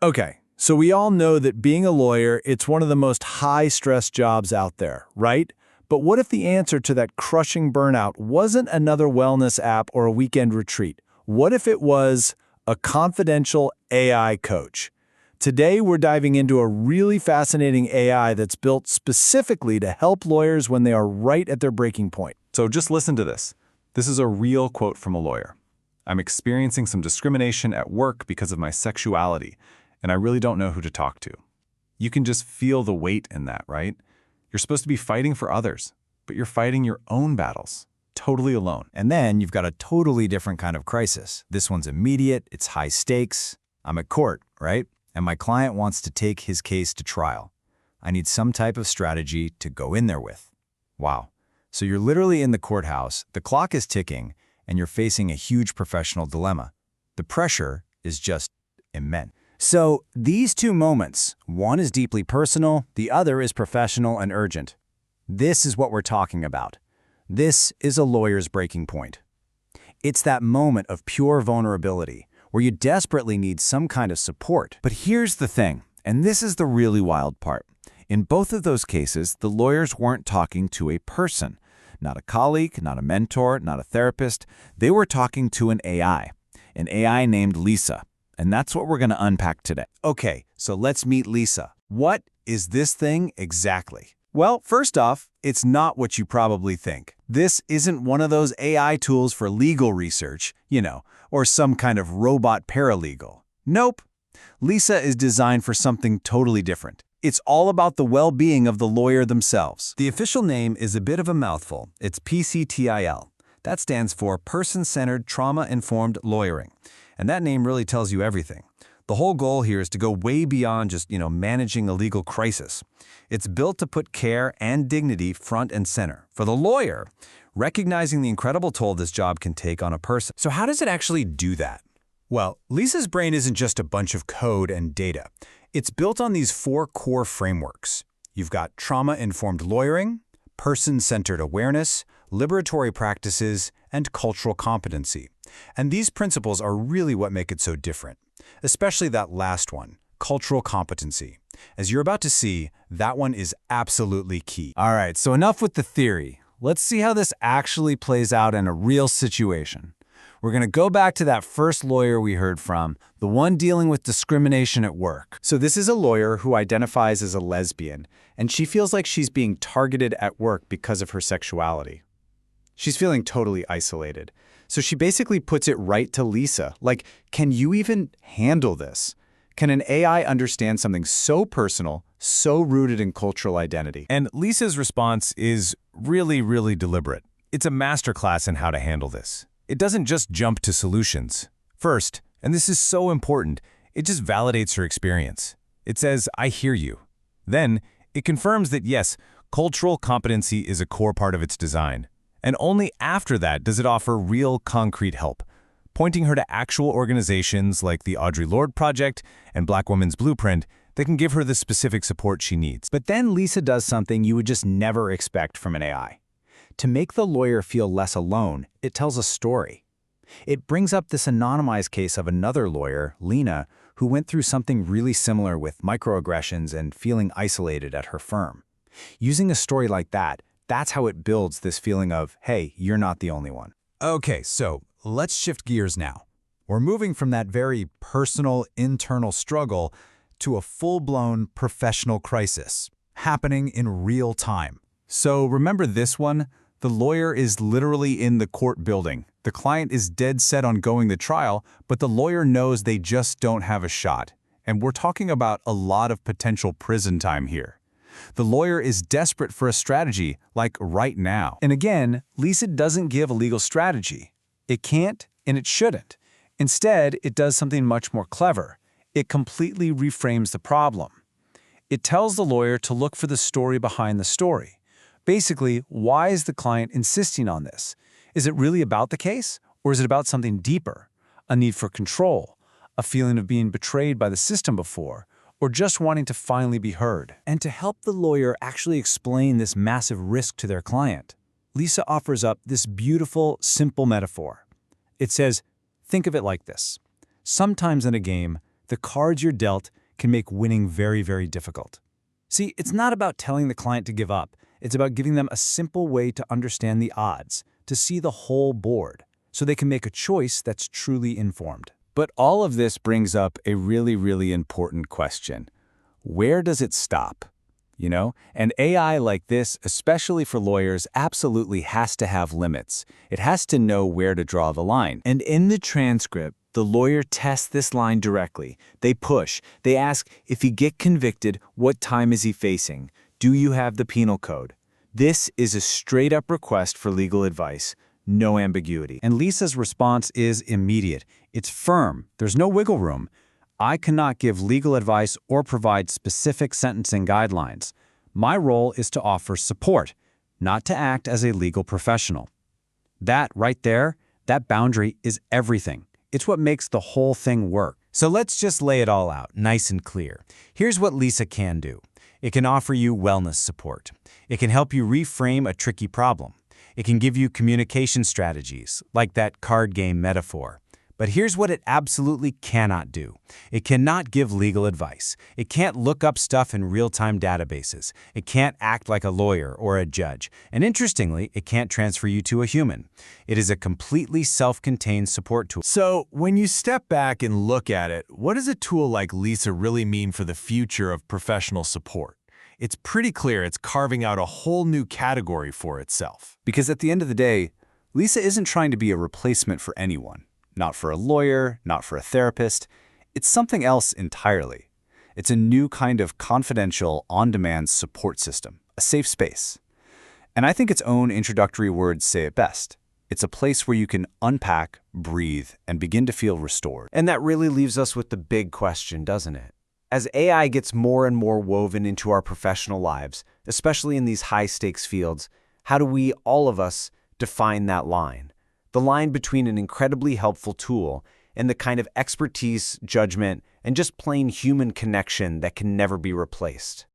Okay, so we all know that being a lawyer, it's one of the most high-stress jobs out there, right? But what if the answer to that crushing burnout wasn't another wellness app or a weekend retreat? What if it was a confidential AI coach? Today, we're diving into a really fascinating AI that's built specifically to help lawyers when they are right at their breaking point. So just listen to this. This is a real quote from a lawyer. "I'm experiencing some discrimination at work because of my sexuality, and I really don't know who to talk to." You can just feel the weight in that, right? You're supposed to be fighting for others, but you're fighting your own battles, totally alone. And then you've got a totally different kind of crisis. This one's immediate, it's high stakes. I'm at court, right? And my client wants to take his case to trial. I need some type of strategy to go in there with. Wow. So you're literally in the courthouse, the clock is ticking, and you're facing a huge professional dilemma. The pressure is just immense. So these two moments, one is deeply personal, the other is professional and urgent. This is what we're talking about. This is a lawyer's breaking point. It's that moment of pure vulnerability where you desperately need some kind of support. But here's the thing, and this is the really wild part. In both of those cases, the lawyers weren't talking to a person. Not a colleague, not a mentor, not a therapist. They were talking to an AI named Lisa. And that's what we're going to unpack today. Okay, so let's meet Lisa. What is this thing exactly? Well, first off, it's not what you probably think. This isn't one of those AI tools for legal research, or some kind of robot paralegal. Nope. Lisa is designed for something totally different. It's all about the well-being of the lawyer themselves. The official name is a bit of a mouthful. It's PCTIL. That stands for Person-Centered Trauma-Informed Lawyering. And that name really tells you everything. The whole goal here is to go way beyond just, managing a legal crisis. It's built to put care and dignity front and center. For the lawyer, recognizing the incredible toll this job can take on a person. So how does it actually do that? Well, Lisa's brain isn't just a bunch of code and data. It's built on these 4 core frameworks. You've got trauma-informed lawyering, person-centered awareness, liberatory practices, and cultural competency. And these principles are really what make it so different, especially that last one, cultural competency. As you're about to see, that one is absolutely key. All right, so enough with the theory. Let's see how this actually plays out in a real situation. We're going to go back to that first lawyer we heard from, the one dealing with discrimination at work. So this is a lawyer who identifies as a lesbian, and she feels like she's being targeted at work because of her sexuality. She's feeling totally isolated. So she basically puts it right to Lisa, like, can you even handle this? Can an AI understand something so personal, so rooted in cultural identity? And Lisa's response is really, really deliberate. It's a masterclass in how to handle this. It doesn't just jump to solutions. First, and this is so important, it just validates her experience. It says, "I hear you." Then, it confirms that yes, cultural competency is a core part of its design. And only after that does it offer real, concrete help, pointing her to actual organizations like the Audre Lorde Project and Black Women's Blueprint that can give her the specific support she needs. But then Lisa does something you would just never expect from an AI. To make the lawyer feel less alone, it tells a story. It brings up this anonymized case of another lawyer, Lena, who went through something really similar with microaggressions and feeling isolated at her firm. Using a story like that, that's how it builds this feeling of, hey, you're not the only one. Okay, so let's shift gears now. We're moving from that very personal, internal struggle to a full-blown professional crisis happening in real time. So remember this one? The lawyer is literally in the court building. The client is dead set on going to trial, but the lawyer knows they just don't have a shot. And we're talking about a lot of potential prison time here. The lawyer is desperate for a strategy, like right now. And again, Lisa doesn't give a legal strategy. It can't, and it shouldn't. Instead, it does something much more clever. It completely reframes the problem. It tells the lawyer to look for the story behind the story. Basically, why is the client insisting on this? Is it really about the case, or is it about something deeper? A need for control, a feeling of being betrayed by the system before, or just wanting to finally be heard? And to help the lawyer actually explain this massive risk to their client, Lisa offers up this beautiful, simple metaphor. It says, think of it like this. Sometimes in a game, the cards you're dealt can make winning very, very difficult. See, it's not about telling the client to give up. It's about giving them a simple way to understand the odds, to see the whole board, so they can make a choice that's truly informed. But all of this brings up a really, really important question. Where does it stop? You know, and AI like this, especially for lawyers, absolutely has to have limits. It has to know where to draw the line. And in the transcript, the lawyer tests this line directly. They push. They ask, if he get convicted, what time is he facing? Do you have the penal code? This is a straight-up request for legal advice. No ambiguity. And Lisa's response is immediate. It's firm. There's no wiggle room. I cannot give legal advice or provide specific sentencing guidelines. My role is to offer support, not to act as a legal professional. That right there, that boundary is everything. It's what makes the whole thing work. So let's just lay it all out, nice and clear. Here's what Lisa can do. It can offer you wellness support. It can help you reframe a tricky problem. It can give you communication strategies, like that card game metaphor. But here's what it absolutely cannot do. It cannot give legal advice. It can't look up stuff in real-time databases. It can't act like a lawyer or a judge. And interestingly, it can't transfer you to a human. It is a completely self-contained support tool. So, when you step back and look at it, what does a tool like Lisa really mean for the future of professional support? It's pretty clear it's carving out a whole new category for itself. Because at the end of the day, Lisa isn't trying to be a replacement for anyone. Not for a lawyer, not for a therapist. It's something else entirely. It's a new kind of confidential, on-demand support system, a safe space. And I think its own introductory words say it best. It's a place where you can unpack, breathe, and begin to feel restored. And that really leaves us with the big question, doesn't it? As AI gets more and more woven into our professional lives, especially in these high-stakes fields, how do we, all of us, define that line? The line between an incredibly helpful tool and the kind of expertise, judgment, and just plain human connection that can never be replaced.